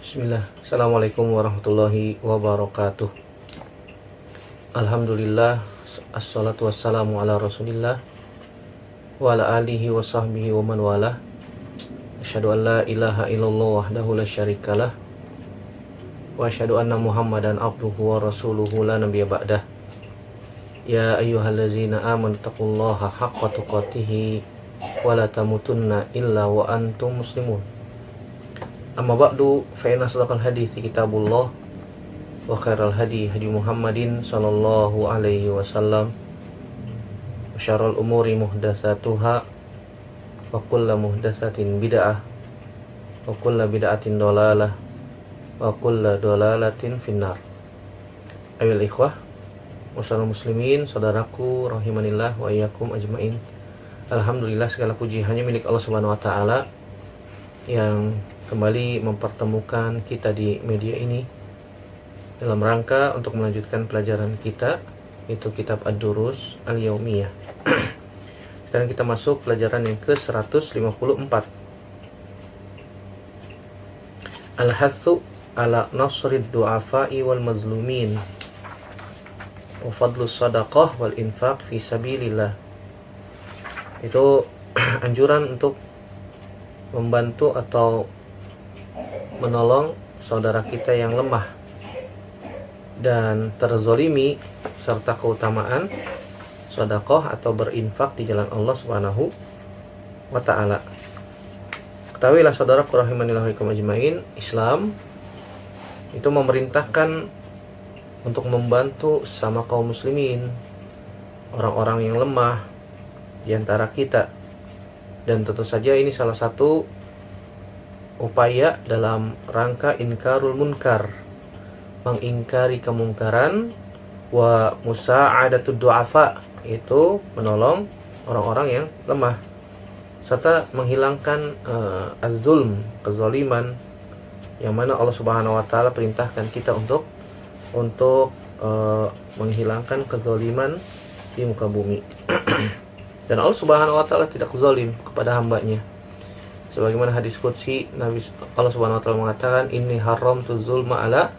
Bismillah. Assalamualaikum warahmatullahi wabarakatuh. Alhamdulillah. Assalatu wassalamu ala rasulillah wa ala alihi wa sahbihi wa man walah. Asyhadu an la ilaha illallah wahdahu la syarikalah wa asyhadu anna muhammadan abduhu wa rasuluhu la nabiyya ba'dah. Ya ayyuhallazina amanu taqullaha haqqa tuqatih wa la tamutunna illa wa antum muslimun. Amma ba'du, fa inna asdaqal hadithi kitabullah wa khairal hadi hadi Muhammadin sallallahu alaihi wasallam wa syarrul umuri muhdatsatuha wa kullu muhdatsatin bid'ah wa kullu bid'atin dhalalah wa kullu dhalalatin finnar. Ayyuhal ikhwah wassalal muslimin, saudaraku rahimanillah wa iyyakum ajmain. Alhamdulillah, segala puji hanya milik Allah Subhanahu wa taala yang kembali mempertemukan kita di media ini dalam rangka untuk melanjutkan pelajaran kita, yaitu kitab Ad-Durus Al-Yaumiyah. Sekarang kita masuk pelajaran yang ke-154. Al-hatsu ala nasrid du'afa'i wal mazlumin wa fadlus sadaqah wal infaq fi sabilillah. Itu anjuran untuk membantu atau menolong saudara kita yang lemah dan terzolimi, serta keutamaan sedekah atau berinfak di jalan Allah Subhanahu wa ta'ala. Ketahuilah saudaraku rahimanillah wa ajmain, Islam itu memerintahkan untuk membantu sama kaum muslimin, orang-orang yang lemah di antara kita. Dan tentu saja ini salah satu upaya dalam rangka inkarul munkar, mengingkari kemungkaran, wa musa'adatud du'afa, itu menolong orang-orang yang lemah, serta menghilangkan az-zulm, kezaliman, yang mana Allah Subhanahu wa taala perintahkan kita untuk menghilangkan kezaliman di muka bumi. Dan Allah Subhanahu wa taala tidak zalim kepada hambanya. Sebagaimana hadis qudsi, Allah Subhanahu wa taala mengatakan, inni haramtu zulma ala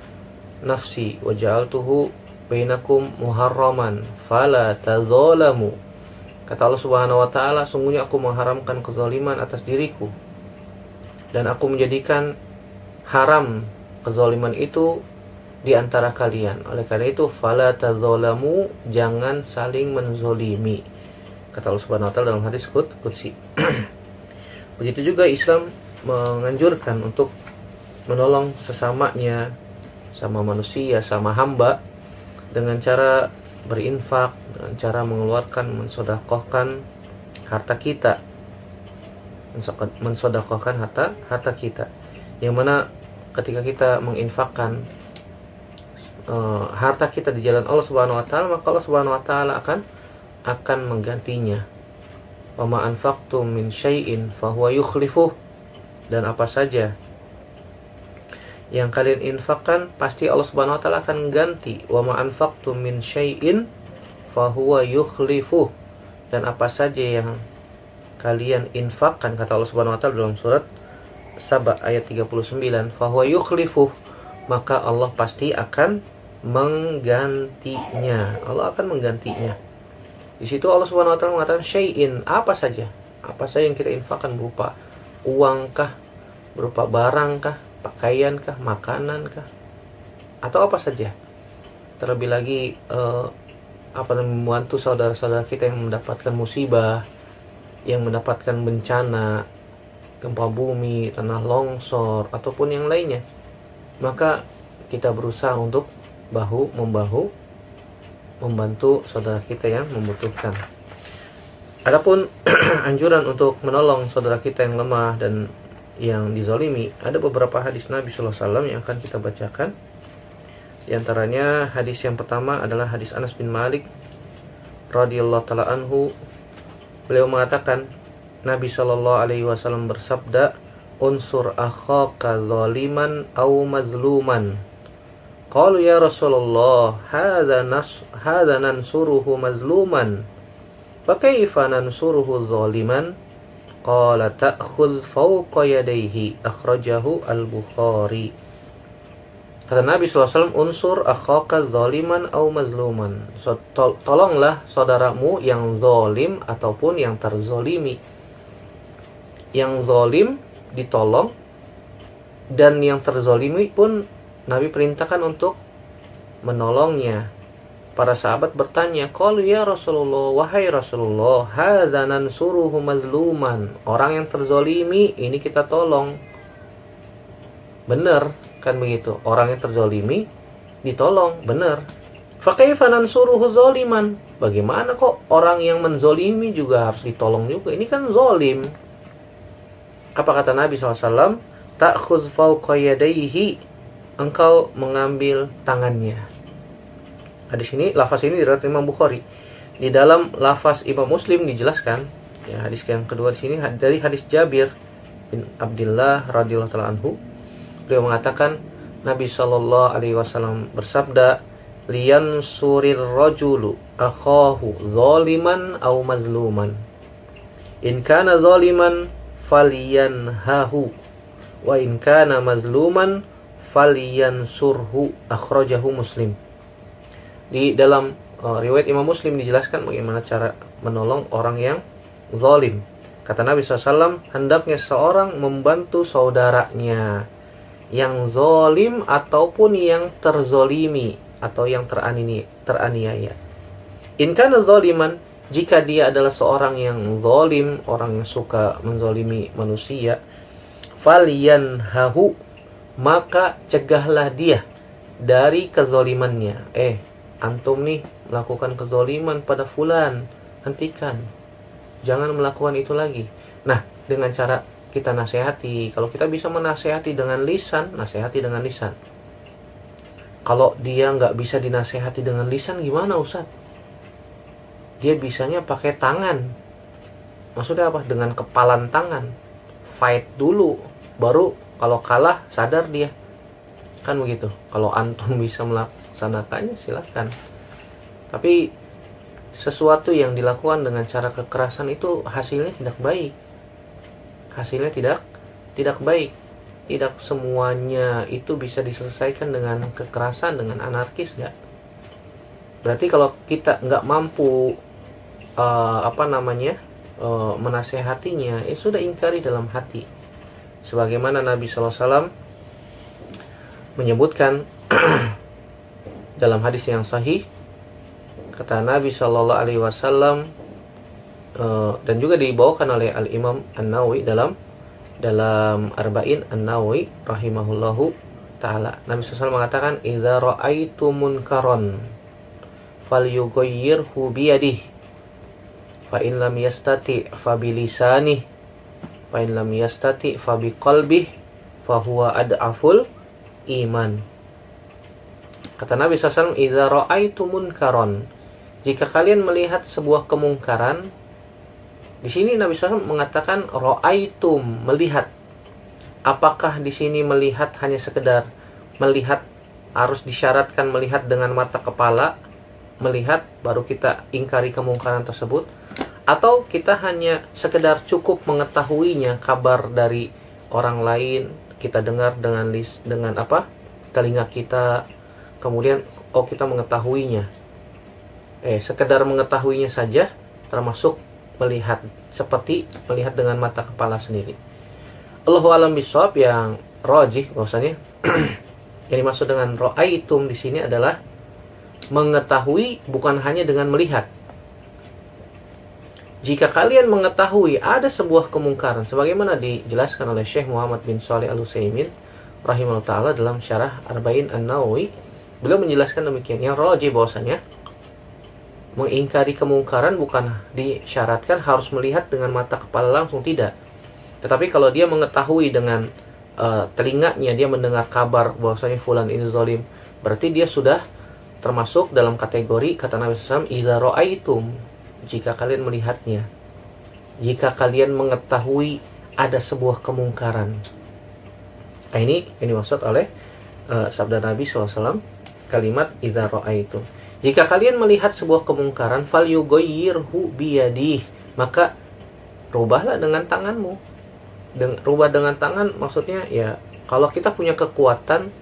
nafsi wa ja'altuhu bainakum muharraman fala tadzalamu. Kata Allah Subhanahu wa taala, sungguhnya aku mengharamkan kezaliman atas diriku dan aku menjadikan haram kezaliman itu di antara kalian. Oleh karena itu, fala tadzalamu, jangan saling menzolimi, kata Allah Subhanahu wa taala dalam hadis qudsi. Begitu juga Islam menganjurkan untuk menolong sesamanya, sama manusia, sama hamba, dengan cara berinfak, dengan cara mengeluarkan, mensedekahkan harta kita, mensedekahkan harta kita. Yang mana ketika kita menginfakkan harta kita di jalan Allah Subhanahu wa taala, maka Allah Subhanahu wa taala akan menggantinya. Wa ma anfaqtum min syai'in fahuwa yukhlifuh, dan apa saja yang kalian infakkan pasti Allah Subhanahu wa taala akan ganti. Wa ma anfaqtum min syai'in fahuwa yukhlifuh, dan apa saja yang kalian infakkan, kata Allah Subhanahu wa taala dalam surat Saba ayat 39, fahuwa yukhlifuh, maka Allah pasti akan menggantinya. Allah akan menggantinya. Di situ Allah Subhanahu wa taala mengatakan syai'in, apa saja yang kita infakkan, berupa uangkah, berupa barangkah, pakaiankah, makanankah, atau apa saja. Terlebih lagi membantu saudara-saudara kita yang mendapatkan musibah, yang mendapatkan bencana, gempa bumi, tanah longsor, ataupun yang lainnya. Maka kita berusaha untuk bahu-membahu membantu saudara kita yang membutuhkan. Adapun anjuran untuk menolong saudara kita yang lemah dan yang dizalimi, ada beberapa hadis Nabi sallallahu alaihi wasallam yang akan kita bacakan. Di antaranya hadis yang pertama adalah hadis Anas bin Malik radhiyallahu taala anhu. Beliau mengatakan, Nabi sallallahu alaihi wasallam bersabda, unsur akhaka zaliman aw mazluman. Qalu ya Rasulullah, hadza nansuruhu mazluman, fa kaifa nansuruhu zaliman? Qala ta'khudh fawqa yadayhi, akhrajahu al-Bukhari. Kata Nabi SAW, unsur akhaka zaliman au mazluman. Tolonglah saudaramu yang zalim ataupun yang terzolimi. Yang zalim ditolong, dan yang terzolimi pun Nabi perintahkan untuk menolongnya. Para sahabat bertanya, qalu ya Rasulullah, wahai Rasulullah, hadza nansuruhu mazluman. Orang yang terzolimi ini kita tolong. Benar kan begitu? Orang yang terzolimi ditolong, benar. Fa kaifa nansuruhu zaliman? Bagaimana kok orang yang menzolimi juga harus ditolong juga? Ini kan zolim. Apa kata Nabi SAW? Ta'khuz fawqa yadayhi, engkau mengambil tangannya. Hadis ini, lafaz ini diriwayatkan Imam Bukhari. Di dalam lafaz Imam Muslim dijelaskan, ya, hadis yang kedua di sini dari hadis Jabir bin Abdullah radhiyallahu taala anhu. Beliau mengatakan, Nabi sallallahu alaihi wasallam bersabda, liyan surir rajulu akhahu zaliman aw mazluman. In kana zaliman falyanhahu wa in kana mazluman falyansurhu. Akhrajahu Muslim. Di dalam riwayat Imam Muslim dijelaskan bagaimana cara menolong orang yang zalim. Kata Nabi SAW, hendaknya seorang membantu saudaranya yang zalim ataupun yang terzolimi atau yang teraniaya. In kana zaliman, jika dia adalah seorang yang zalim, orang yang suka menzalimi manusia, falyanhahu, maka cegahlah dia dari kezalimannya. Antum nih melakukan kezaliman pada fulan, hentikan, jangan melakukan itu lagi. Nah, dengan cara kita nasihati. Kalau kita bisa menasihati dengan lisan, nasihati dengan lisan. Kalau dia nggak bisa dinasihati dengan lisan, gimana Ustaz? Dia bisanya pakai tangan. Maksudnya apa? Dengan kepalan tangan. Fight dulu, baru kalau kalah sadar dia. Kan begitu. Kalau antum bisa melaksanakannya, silakan. Tapi sesuatu yang dilakukan dengan cara kekerasan itu hasilnya tidak baik. Hasilnya tidak baik. Tidak semuanya itu bisa diselesaikan dengan kekerasan, dengan anarkis, enggak. Berarti kalau kita nggak mampu menasehatinya, sudah ingkari dalam hati. Sebagaimana Nabi SAW menyebutkan dalam hadis yang sahih, kata Nabi SAW, dan juga dibawakan oleh Al-Imam An-Nawawi dalam Arba'in An-Nawawi rahimahullahu ta'ala. Nabi SAW mengatakan, idza ra'aitu munkaron falyughayyirhu biyadihi, fa in lam yastati fa bilisanihi, fa in lam yastati fa biqalbihi, fa huwa ad'aful iman. Kata Nabi SAW, idza ra'aitu munkaron, jika kalian melihat sebuah kemungkaran. Di sini Nabi SAW mengatakan ra'aitum, melihat. Apakah di sini melihat hanya sekedar melihat, harus disyaratkan melihat dengan mata kepala, melihat baru kita ingkari kemungkaran tersebut, atau kita hanya sekedar cukup mengetahuinya, kabar dari orang lain kita dengar dengan telinga kita, kemudian kita mengetahuinya. Sekedar mengetahuinya saja termasuk melihat, seperti melihat dengan mata kepala sendiri. Allahu a'lam bishawab, yang rajih bahwasanya yang dimaksud dengan ra'aitum di sini adalah mengetahui, bukan hanya dengan melihat. Jika kalian mengetahui ada sebuah kemungkaran, sebagaimana dijelaskan oleh Syekh Muhammad bin Shalih Al-Utsaimin rahimahullah taala dalam syarah Arba'in An-Nawawi, beliau menjelaskan demikian. Yang rajih bahwasanya mengingkari kemungkaran bukan disyaratkan harus melihat dengan mata kepala langsung, tidak. Tetapi kalau dia mengetahui dengan telinganya, dia mendengar kabar bahwasanya fulan ini zalim, berarti dia sudah termasuk dalam kategori, kata Nabi SAW, idza ra'aitum, jika kalian melihatnya, jika kalian mengetahui ada sebuah kemungkaran. Nah, ini maksud oleh sabda Nabi SAW, kalimat idza ra'aitum. Jika kalian melihat sebuah kemungkaran, falyughayyirhu biyadihi, maka rubahlah dengan tanganmu. Rubah dengan tangan maksudnya ya, kalau kita punya kekuatan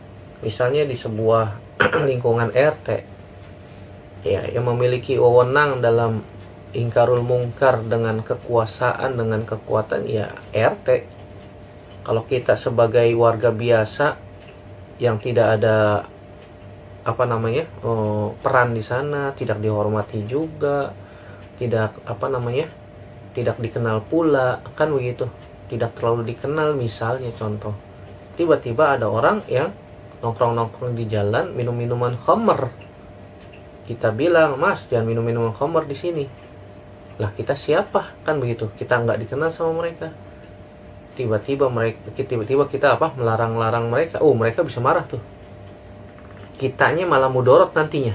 misalnya di sebuah lingkungan RT ya, yang memiliki wewenang dalam ingkarul mungkar dengan kekuasaan, dengan kekuatan ya RT. Kalau kita sebagai warga biasa yang tidak ada peran di sana, tidak dihormati juga, tidak tidak dikenal pula, kan begitu, tidak terlalu dikenal. Misalnya contoh, tiba-tiba ada orang yang nongkrong-nongkrong di jalan minum minuman khamr, kita bilang, mas jangan minum minuman khamr di sini. Lah kita siapa, kan begitu, kita nggak dikenal sama mereka. Tiba-tiba kita melarang-larang mereka, mereka bisa marah tuh, kitanya malah mudorot nantinya.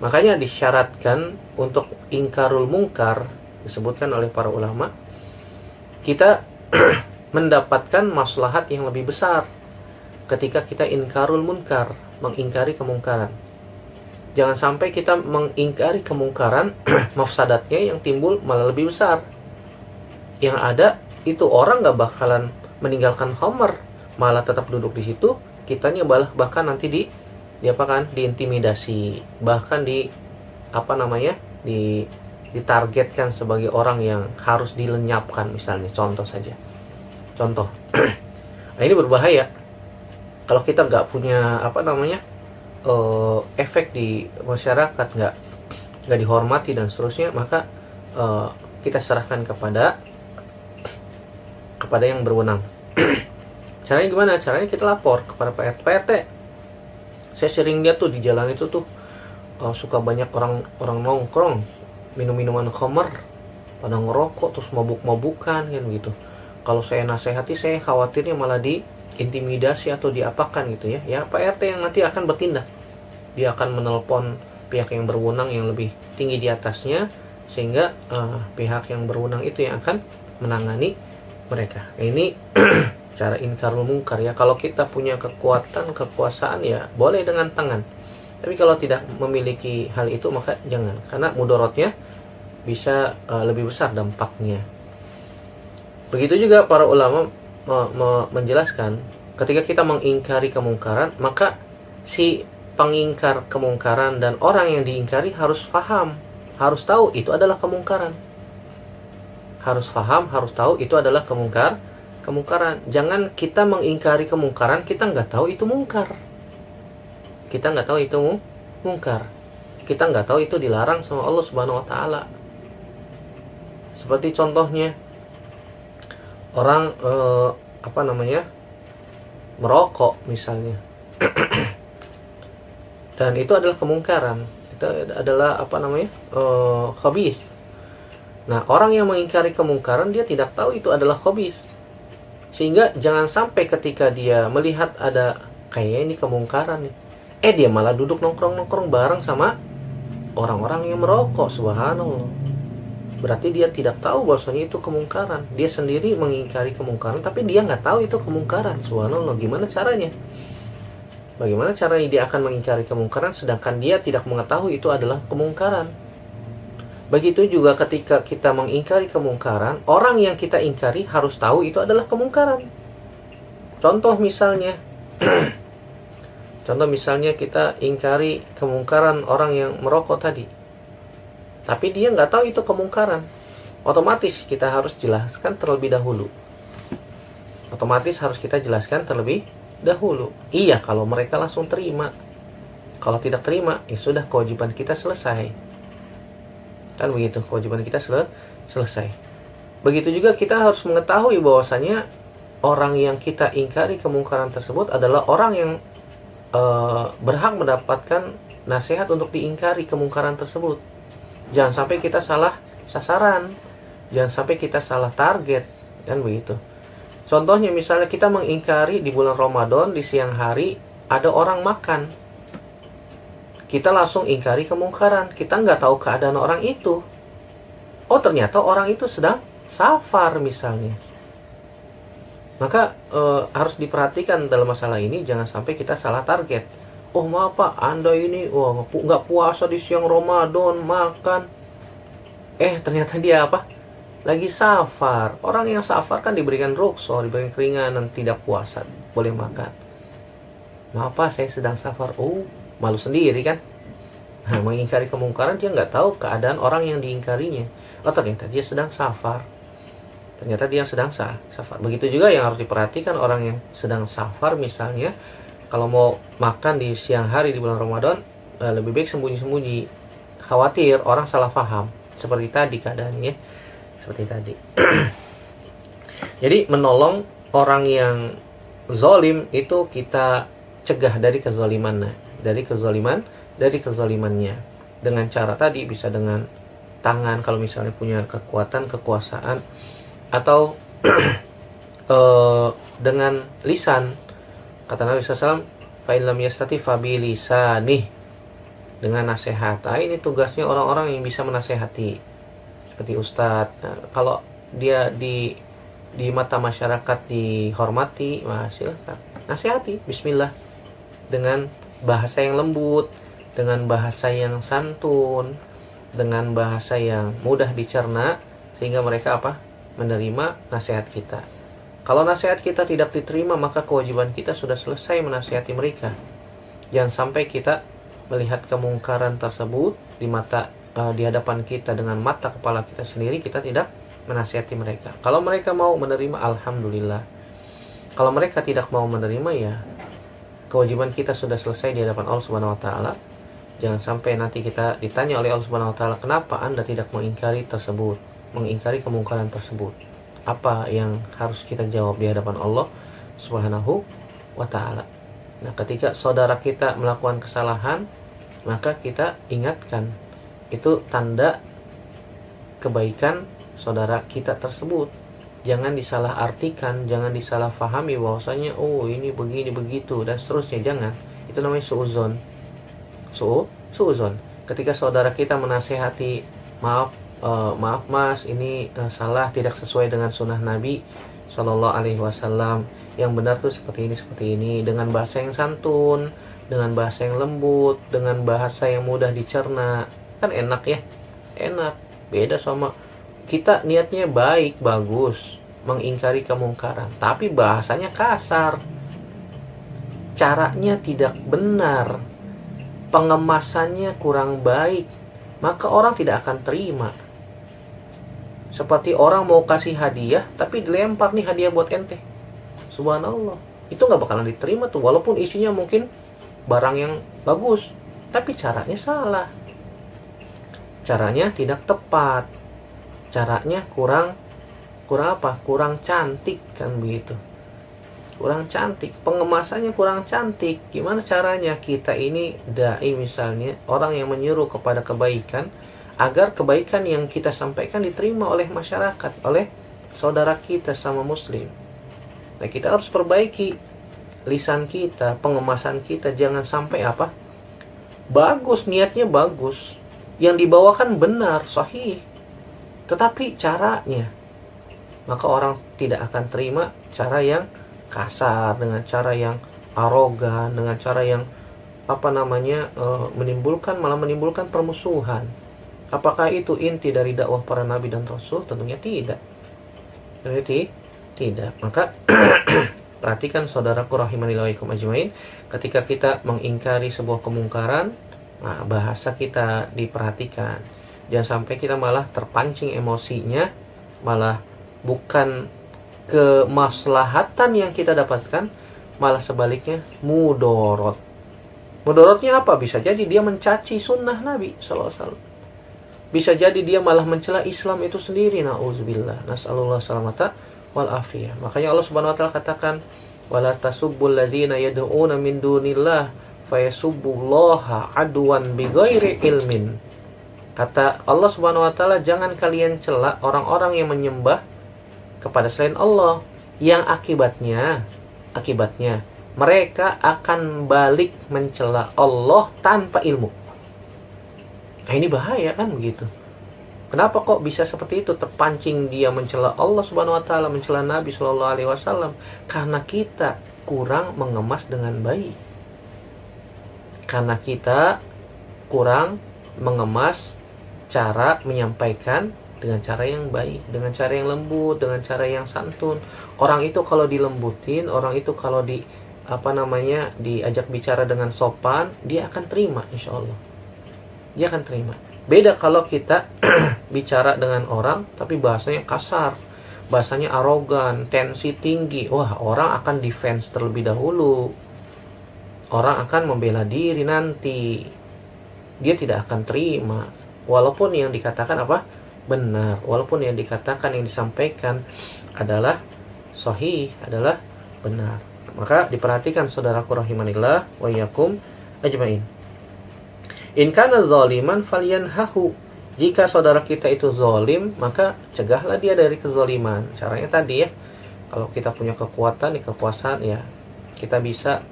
Makanya disyaratkan untuk ingkarul mungkar, disebutkan oleh para ulama, kita mendapatkan maslahat yang lebih besar ketika kita ingkarul munkar, mengingkari kemungkaran. Jangan sampai kita mengingkari kemungkaran, mafsadatnya yang timbul malah lebih besar. Yang ada itu orang gak bakalan meninggalkan khamr, malah tetap duduk di situ, kitanya bahkan nanti diintimidasi, bahkan ditargetkan sebagai orang yang harus dilenyapkan, misalnya, contoh saja. Nah, ini berbahaya kalau kita nggak punya efek di masyarakat, nggak dihormati dan seterusnya, maka kita serahkan kepada yang berwenang. Caranya gimana? Caranya kita lapor kepada Pak RT. Saya sering lihat tuh di jalan itu tuh suka banyak orang nongkrong minum minuman khamr, pada ngerokok terus mabuk-mabukan kan gitu. Kalau saya nasihati, saya khawatirnya malah diintimidasi atau diapakan gitu ya. Ya Pak RT yang nanti akan bertindak. Dia akan menelpon pihak yang berwenang yang lebih tinggi di atasnya, sehingga pihak yang berwenang itu yang akan menangani mereka. Ini cara inkarul mungkar ya. Kalau kita punya kekuasaan ya boleh dengan tangan. Tapi kalau tidak memiliki hal itu maka jangan, karena mudorotnya bisa lebih besar dampaknya. Begitu juga para ulama menjelaskan, ketika kita mengingkari kemungkaran, maka si pengingkar kemungkaran dan orang yang diingkari harus paham, harus tahu itu adalah kemungkaran. Harus paham, harus tahu itu adalah kemungkaran. Jangan kita mengingkari kemungkaran, kita nggak tahu itu mungkar. Kita nggak tahu itu mungkar. Kita nggak tahu itu dilarang sama Allah Subhanahu Wa Taala. Seperti contohnya orang merokok misalnya, dan itu adalah kemungkaran. Itu adalah khabis. Nah, orang yang mengingkari kemungkaran dia tidak tahu itu adalah khabis. Sehingga jangan sampai ketika dia melihat ada kayak ini kemungkaran nih, dia malah duduk nongkrong bareng sama orang-orang yang merokok. Subhanallah. Berarti dia tidak tahu bahwasanya itu kemungkaran. Dia sendiri mengingkari kemungkaran, tapi dia nggak tahu itu kemungkaran. Subhanallah. Gimana caranya? Bagaimana caranya dia akan mengingkari kemungkaran sedangkan dia tidak mengetahui itu adalah kemungkaran? Begitu juga ketika kita mengingkari kemungkaran, orang yang kita ingkari harus tahu itu adalah kemungkaran. Contoh misalnya kita ingkari kemungkaran orang yang merokok tadi, tapi dia nggak tahu itu kemungkaran. Otomatis kita harus jelaskan terlebih dahulu. Iya, kalau mereka langsung terima. Kalau tidak terima, ya sudah, kewajiban kita selesai. Kan begitu, kewajiban kita selesai. Begitu juga kita harus mengetahui bahwasanya orang yang kita ingkari kemungkaran tersebut adalah orang yang berhak mendapatkan nasihat untuk diingkari kemungkaran tersebut. Jangan sampai kita salah sasaran, jangan sampai kita salah target, kan begitu. Contohnya misalnya kita mengingkari di bulan Ramadan di siang hari ada orang makan, kita langsung ingkari kemungkaran. Kita nggak tahu keadaan orang itu. Ternyata orang itu sedang safar misalnya. Maka harus diperhatikan dalam masalah ini, jangan sampai kita salah target. Maaf Pak, Anda ini nggak puasa di siang Ramadan, makan. Ternyata dia lagi safar. Orang yang safar kan diberikan rukhsah, diberikan keringanan, tidak puasa, boleh makan. Maaf Pak, saya sedang safar. Oh, malu sendiri kan. Nah, mengingkari kemungkaran, dia nggak tahu keadaan orang yang diingkarinya. Oh, ternyata dia sedang safar. Ternyata dia sedang safar. Begitu juga yang harus diperhatikan orang yang sedang safar, misalnya kalau mau makan di siang hari di bulan Ramadan, lebih baik sembunyi-sembunyi. Khawatir orang salah paham. Seperti tadi keadaannya, seperti tadi. Jadi menolong orang yang zalim itu kita cegah dari kezalimannya, dari kezalimannya. Dengan cara tadi, bisa dengan tangan kalau misalnya punya kekuatan, kekuasaan, atau dengan lisan. Kata Nabi SAW, fa in lam yastati fa bi lisanih, dengan nasihat. Nah, ini tugasnya orang-orang yang bisa menasehati, seperti ustadz. Nah, kalau dia di mata masyarakat dihormati, silahkan nasihati, bismillah, dengan bahasa yang lembut, dengan bahasa yang santun, dengan bahasa yang mudah dicerna, sehingga mereka menerima nasihat kita. Kalau nasihat kita tidak diterima, maka kewajiban kita sudah selesai menasihati mereka. Jangan sampai kita melihat kemungkaran tersebut di hadapan kita dengan mata kepala kita sendiri, kita tidak menasihati mereka. Kalau mereka mau menerima, alhamdulillah. Kalau mereka tidak mau menerima, ya kewajiban kita sudah selesai di hadapan Allah Subhanahu wa taala. Jangan sampai nanti kita ditanya oleh Allah Subhanahu wa taala, kenapa Anda tidak mengingkari kemungkaran tersebut? Apa yang harus kita jawab di hadapan Allah Subhanahu wa taala? Nah, ketika saudara kita melakukan kesalahan, maka kita ingatkan. Itu tanda kebaikan saudara kita tersebut. Jangan disalahartikan, jangan disalahfahami bahwasanya oh ini begini begitu dan seterusnya. Jangan. Itu namanya suudzon. Suudzon. Ketika saudara kita menasehati, maaf mas, ini salah, tidak sesuai dengan sunnah Nabi Shallallahu Alaihi Wasallam. Yang benar tuh seperti ini, dengan bahasa yang santun, dengan bahasa yang lembut, dengan bahasa yang mudah dicerna. Kan enak ya, enak. Beda sama kita niatnya baik, bagus, mengingkari kemungkaran, tapi bahasanya kasar, caranya tidak benar, pengemasannya kurang baik, maka orang tidak akan terima. Seperti orang mau kasih hadiah, tapi dilempar nih hadiah buat ente. Subhanallah. Itu gak bakalan diterima tuh. Walaupun isinya mungkin barang yang bagus, tapi caranya salah. Caranya tidak tepat. Caranya kurang cantik, kan begitu. Kurang cantik. Pengemasannya kurang cantik. Gimana caranya? Kita ini dai misalnya, orang yang menyuruh kepada kebaikan, agar kebaikan yang kita sampaikan diterima oleh masyarakat, oleh saudara kita sama muslim. Nah, kita harus perbaiki lisan kita, pengemasan kita. Jangan sampai bagus, niatnya bagus, yang dibawakan benar, sahih, tetapi caranya, maka orang tidak akan terima cara yang kasar, dengan cara yang arogan, dengan cara yang malah menimbulkan permusuhan. Apakah itu inti dari dakwah para nabi dan rasul? Tentunya tidak. Tidak. Maka perhatikan saudaraku rahimanillah wa ikum ajmain, ketika kita mengingkari sebuah kemungkaran, bahasa kita diperhatikan. Jangan sampai kita malah terpancing emosinya, malah bukan kemaslahatan yang kita dapatkan, malah sebaliknya mudorot. Mudorotnya apa? Bisa jadi dia mencaci sunnah Nabi SAW. Bisa jadi dia malah mencela Islam itu sendiri. Na'udzubillah. Nas'alullah salamata wal afiyah. Makanya Allah Subhanahu wa taala katakan, wala tasubbul ladzina yad'una min dunillah fayasubbullaha adwan bighairi ilmin. Kata Allah Subhanahu wa taala, jangan kalian cela orang-orang yang menyembah kepada selain Allah, yang akibatnya mereka akan balik mencela Allah tanpa ilmu. Nah, ini bahaya kan begitu. Kenapa kok bisa seperti itu? Terpancing dia mencela Allah Subhanahu wa taala, mencela Nabi Shallallahu alaihi wasallam, karena kita kurang mengemas dengan baik. Karena kita kurang mengemas cara menyampaikan dengan cara yang baik, dengan cara yang lembut, dengan cara yang santun. Orang itu kalau dilembutin, orang itu kalau diajak bicara dengan sopan, dia akan terima, insya Allah. Dia akan terima. Beda kalau kita bicara dengan orang tapi bahasanya kasar, bahasanya arogan, tensi tinggi. Wah, orang akan defense terlebih dahulu. Orang akan membela diri nanti. Dia tidak akan terima. Walaupun yang dikatakan benar, walaupun yang dikatakan, yang disampaikan adalah sahih, adalah benar. Maka diperhatikan saudaraku rahimanillah wa iyyakum ajmain. In kana zaliman falyanhahu. Jika saudara kita itu zalim, maka cegahlah dia dari kezaliman. Caranya tadi ya, kalau kita punya kekuatan, kekuasaan ya, kita bisa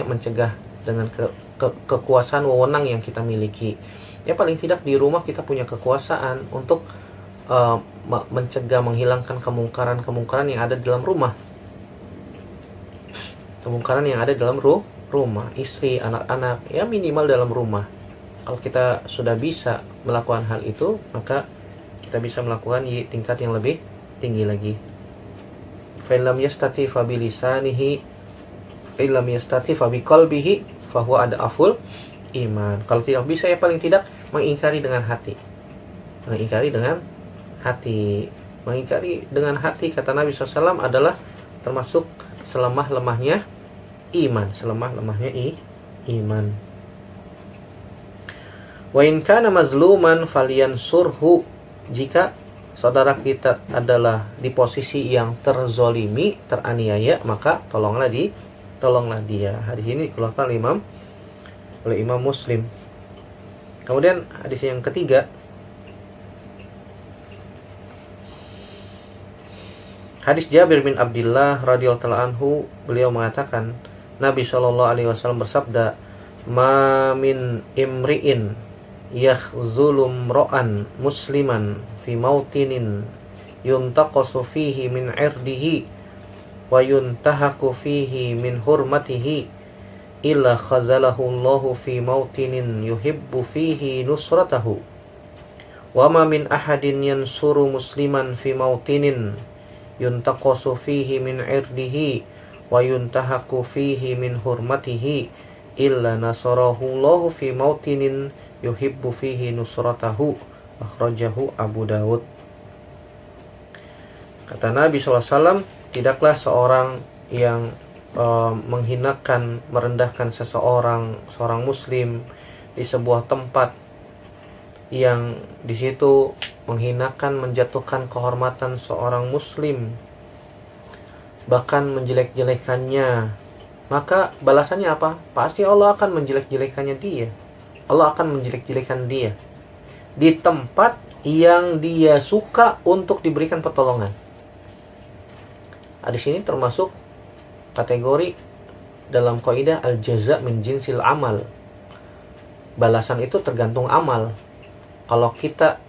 mencegah dengan kekuasaan wewenang yang kita miliki. Ya paling tidak di rumah kita punya kekuasaan untuk mencegah, menghilangkan kemungkaran-kemungkaran yang ada di dalam rumah. Kemungkaran yang ada dalam rumah, istri, anak-anak, ya minimal dalam rumah. Kalau kita sudah bisa melakukan hal itu, maka kita bisa melakukan di tingkat yang lebih tinggi lagi. Fa lam yastati fa bi lisanihi, illam yastati fa bi qalbihi, fa huwa adaful iman. Kalau tidak bisa, ya paling tidak mengingkari dengan hati. Mengingkari dengan hati. Mengingkari dengan hati, kata Nabi SAW, adalah termasuk selemah-lemahnya iman. Selemah-lemahnya iman. Wa in kana mazluman falyansurhu. Jika saudara kita adalah di posisi yang terzolimi, teraniaya, maka tolonglah dia. Hadis ini dikeluarkan oleh Imam Muslim. Kemudian hadis yang ketiga, hadis Jabir bin Abdullah radhiyallahu anhu, beliau mengatakan, Nabi SAW bersabda, "Ma min imri'in yakhzulum ro'an musliman fi mautinin yuntaqasu fihi min irdihi wa yuntahaku fihi min hurmatihi illa khazalahu Allahu fi mautinin yuhibbu fihi nusratahu wa ma min ahadin yansuru musliman fi mautinin yuntaqasu fihi min irdihi wa yuntahaku fihi min hurmatihi illa nasarahu Allahu fi mautinin yuhibbu fihi nusratahu." Akhrajahu Abu Dawud. Kata Nabi SAW, tidaklah seorang yang menghinakan, merendahkan seorang muslim di sebuah tempat yang di situ menghinakan, menjatuhkan kehormatan seorang muslim, bahkan menjelek-jelekannya, maka balasannya apa? Pasti Allah akan menjelek-jelekannya dia. Allah akan menjelek-jelekan dia di tempat yang dia suka untuk diberikan pertolongan. Hadis ini termasuk kategori dalam kaidah al-jaza min jinsil amal. Balasan itu tergantung amal. Kalau kita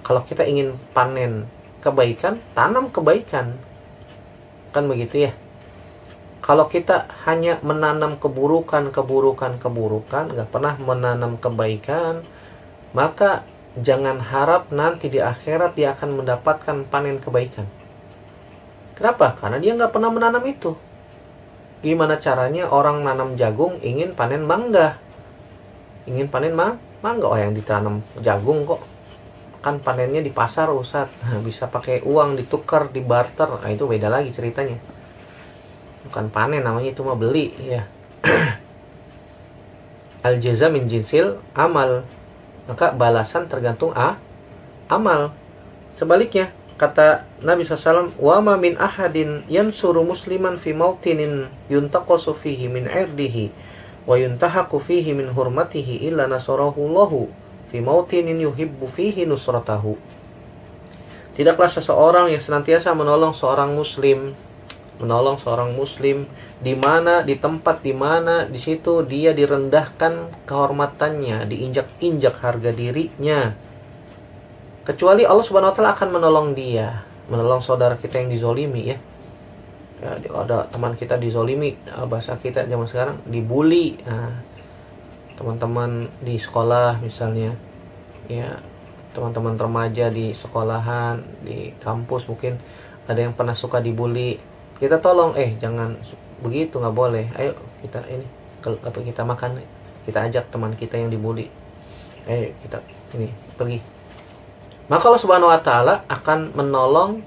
kalau kita ingin panen kebaikan, tanam kebaikan. Kan begitu ya. Kalau kita hanya menanam keburukan, nggak pernah menanam kebaikan, maka jangan harap nanti di akhirat dia akan mendapatkan panen kebaikan. Kenapa? Karena dia nggak pernah menanam itu. Gimana caranya orang nanam jagung ingin panen mangga? Ingin panen mangga? Oh, yang ditanam jagung kok kan panennya di pasar, Ustaz. Bisa pakai uang ditukar, dibarter. Nah, itu beda lagi ceritanya. Bukan panen namanya, itu mah beli ya. Al-jaza min jinsil amal. Maka balasan tergantung amal. Sebaliknya, kata Nabi SAW, "Wa ma min ahadin yansuru musliman fi mautinin yuntaqasu fihi min irdihi wa yuntahaku fihi min hurmatihi illa nasarahu Allahu fi mautinin yuhibbu fihi nusratahu." Tidaklah seseorang yang senantiasa menolong seorang muslim di mana, di tempat di mana di situ dia direndahkan kehormatannya, diinjak-injak harga dirinya, kecuali Allah Subhanahu wa taala akan menolong saudara kita yang dizolimi ya. Ada teman kita dizolimi, bahasa kita zaman sekarang dibully. Nah, teman-teman di sekolah misalnya, ya teman-teman remaja di sekolahan, di kampus mungkin ada yang pernah suka dibully. Kita tolong, jangan begitu, nggak boleh. Ayo kita ini kita makan, kita ajak teman kita yang dibully, ayo kita ini pergi. Maka Allah Subhanahu wa taala akan menolong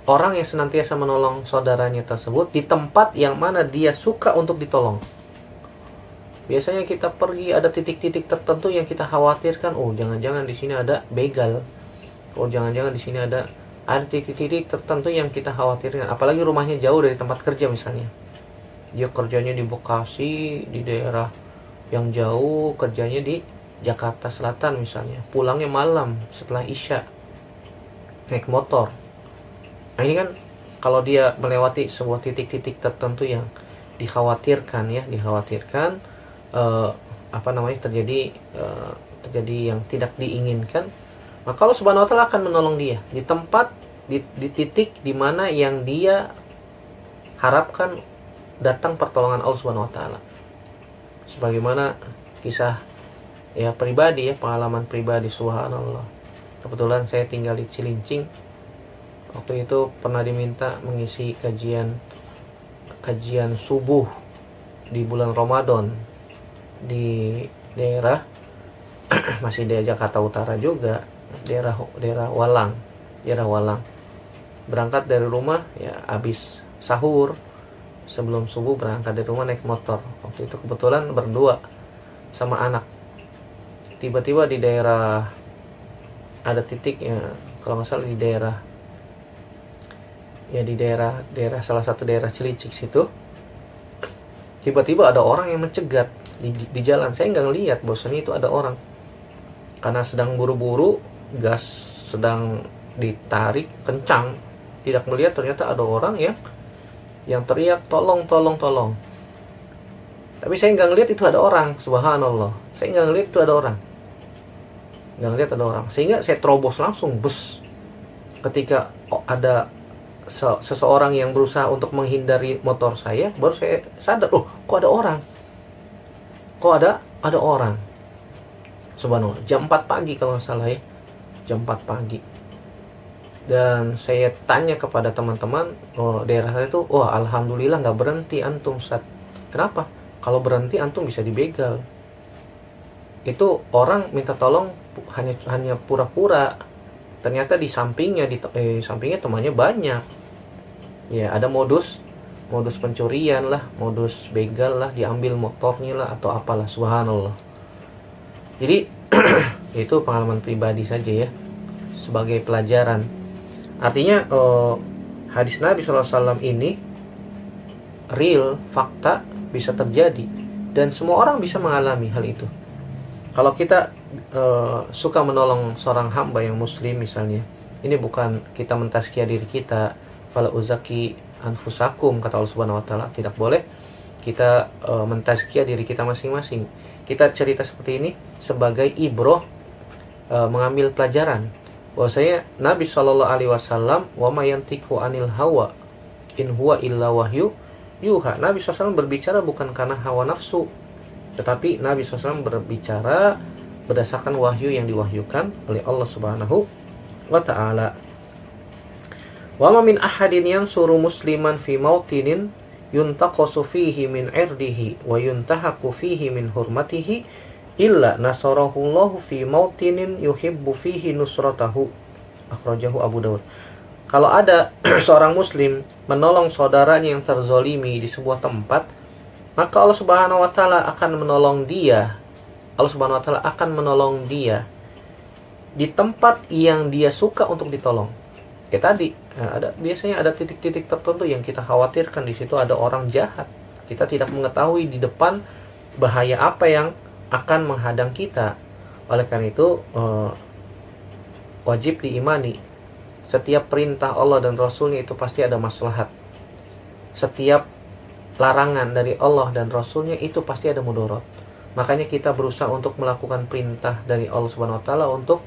orang yang senantiasa menolong saudaranya tersebut di tempat yang mana dia suka untuk ditolong. Biasanya kita pergi ada titik-titik tertentu yang kita khawatirkan, oh jangan-jangan di sini ada begal. Oh jangan-jangan di sini ada titik-titik tertentu yang kita khawatirkan. Apalagi rumahnya jauh dari tempat kerja misalnya. Dia kerjanya di Bekasi, di daerah yang jauh, kerjanya di Jakarta Selatan misalnya. Pulangnya malam setelah Isya. Naik motor. Nah ini kan kalau dia melewati sebuah titik-titik tertentu yang dikhawatirkan terjadi yang tidak diinginkan, maka Allah Subhanahu wa taala akan menolong dia di tempat di titik di mana yang dia harapkan datang pertolongan Allah Subhanahu wa taala. Sebagaimana kisah pribadi, pengalaman pribadi, subhanallah. Kebetulan saya tinggal di Cilincing. Waktu itu pernah diminta mengisi kajian subuh di bulan Ramadan di daerah masih di Jakarta Utara juga, daerah Walang. Berangkat dari rumah habis sahur, sebelum subuh berangkat dari rumah naik motor. Waktu itu kebetulan berdua sama anak. Tiba-tiba di daerah ada titik kalau nggak salah di daerah salah satu daerah Cilicik situ. Tiba-tiba ada orang yang mencegat di jalan. Saya nggak ngelihat bahwasanya itu ada orang. Karena sedang buru-buru, gas sedang ditarik kencang, tidak melihat ternyata ada orang yang teriak tolong. Tapi saya nggak ngelihat itu ada orang, subhanallah. Saya nggak ngelihat itu ada orang. Sehingga saya terobos langsung, bus. Ketika ada seseorang yang berusaha untuk menghindari motor saya, baru saya sadar, kok ada orang. Subhanallah, jam 4 pagi kalau nggak salah jam 4 pagi. Dan saya tanya kepada teman-teman daerah saya itu, alhamdulillah nggak berhenti antum saat. Kenapa? Kalau berhenti antum bisa dibegal. Itu orang minta tolong hanya pura-pura. Ternyata di sampingnya temannya banyak. Ya, ada modus pencurian lah, modus begal lah, diambil motornya lah atau apalah, subhanallah. Jadi itu pengalaman pribadi saja sebagai pelajaran. Artinya hadis Nabi SAW ini real, fakta, bisa terjadi dan semua orang bisa mengalami hal itu. Kalau kita suka menolong seorang hamba yang muslim misalnya, ini bukan kita mentazkiyah diri kita, fala uzaki anfusakum, kata Allah Subhanahu wa taala, tidak boleh kita mentazkiyah diri kita masing-masing. Kita cerita seperti ini sebagai ibroh, mengambil pelajaran bahwasanya Nabi Shallallahu alaihi wasallam wa ma yantiqu anil hawa in huwa illa wahyu yuha. Nabi SAW berbicara bukan karena hawa nafsu, tetapi Nabi SAW berbicara berdasarkan wahyu yang diwahyukan oleh Allah Subhanahu wa ta'ala. Wa ma min ahadin yansuru musliman fi mautinin yuntaqasu fihi min irdihi wa yuntahaku fihi min hurmatihi illa nasarahullahu fi mautinin yuhibbu fihi nusratahu. Akhrajahu Abu Dawud. Kalau ada seorang muslim menolong saudaranya yang terzolimi di sebuah tempat, maka Allah Subhanahu wa taala akan menolong dia. Allah Subhanahu wa taala akan menolong dia di tempat yang dia suka untuk ditolong. Kayak tadi, biasanya ada titik-titik tertentu yang kita khawatirkan, di situ ada orang jahat. Kita tidak mengetahui di depan bahaya apa yang akan menghadang kita. Oleh karena itu wajib diimani. Setiap perintah Allah dan Rasulnya itu pasti ada maslahat. Setiap larangan dari Allah dan Rasulnya itu pasti ada mudarat. Makanya kita berusaha untuk melakukan perintah dari Allah Subhanahu wa taala untuk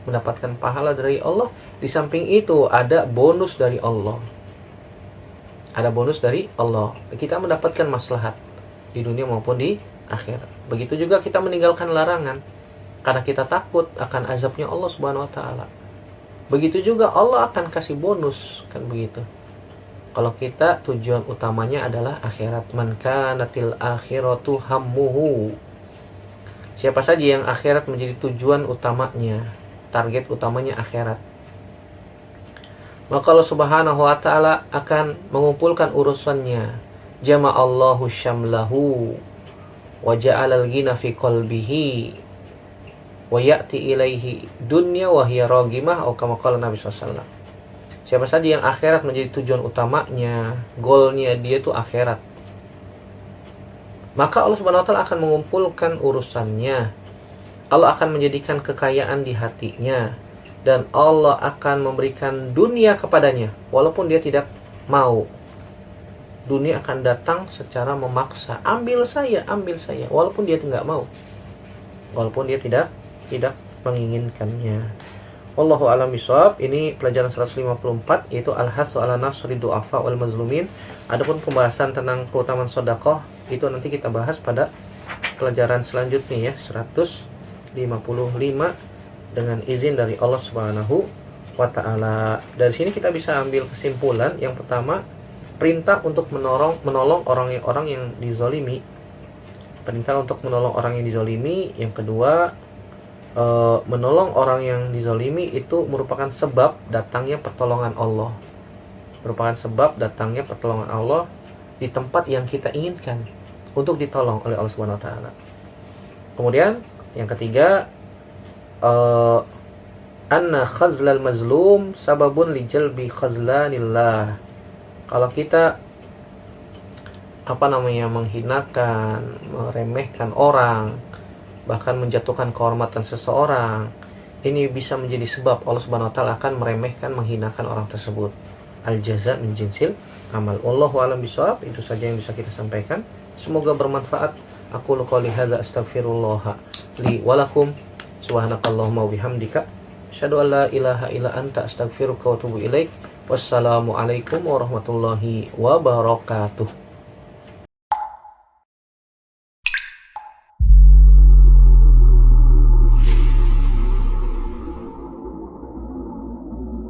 mendapatkan pahala dari Allah. Di samping itu ada bonus dari Allah. Ada bonus dari Allah. Kita mendapatkan maslahat di dunia maupun di akhirat. Begitu juga kita meninggalkan larangan karena kita takut akan azabnya Allah Subhanahu wa taala. Begitu juga Allah akan kasih bonus, kan begitu. Kalau kita tujuan utamanya adalah akhirat. Man kanatil akhiratu hammuhu. Siapa saja yang akhirat menjadi tujuan utamanya, target utamanya akhirat, maka Allah Subhanahu wa taala akan mengumpulkan urusannya. Jama'allahu syamlahu wa ja'alal ghina fi qalbihi wa ya'ti ilaihi dunya wa hiya ragimah, atau kama qala Nabi SAW. Siapa saja yang akhirat menjadi tujuan utamanya, goalnya dia itu akhirat, maka Allah Subhanahu wa taala akan mengumpulkan urusannya. Allah akan menjadikan kekayaan di hatinya, dan Allah akan memberikan dunia kepadanya walaupun dia tidak mau. Dunia akan datang secara memaksa, ambil saya, walaupun dia tidak mau, walaupun dia tidak menginginkannya. Wallahu a'lam bishawab. Ini pelajaran 154, yaitu al-hasu ala nasri du'afa wal mazlumin. Adapun pembahasan tentang keutamaan sedekah itu nanti kita bahas pada pelajaran selanjutnya ya, 155 dengan izin dari Allah Subhanahu wa taala. Dari sini kita bisa ambil kesimpulan. Yang pertama, perintah untuk menolong orang-orang yang dizalimi. Perintah untuk menolong orang yang dizalimi. Yang kedua, menolong orang yang dizalimi itu merupakan sebab datangnya pertolongan Allah. Merupakan sebab datangnya pertolongan Allah di tempat yang kita inginkan untuk ditolong oleh Allah Subhanahu wa taala. Kemudian yang ketiga, anna khazlal mazlum sababun li jalbi khazlanillah. Kalau kita menghinakan, meremehkan orang, bahkan menjatuhkan kehormatan seseorang, ini bisa menjadi sebab Allah Subhanahu wa taala akan meremehkan, menghinakan orang tersebut. Al-jaza min jinsil amal. Wallahu a'lam bishawab. Itu saja yang bisa kita sampaikan. Semoga bermanfaat. Aku qouli hadza astaghfirullah li wa lakum. Subhanakallahumma wa bihamdika asyhadu an la ilaha illa anta astaghfiruka wa atubu ilaik. Wassalamualaikum warahmatullahi wabarakatuh.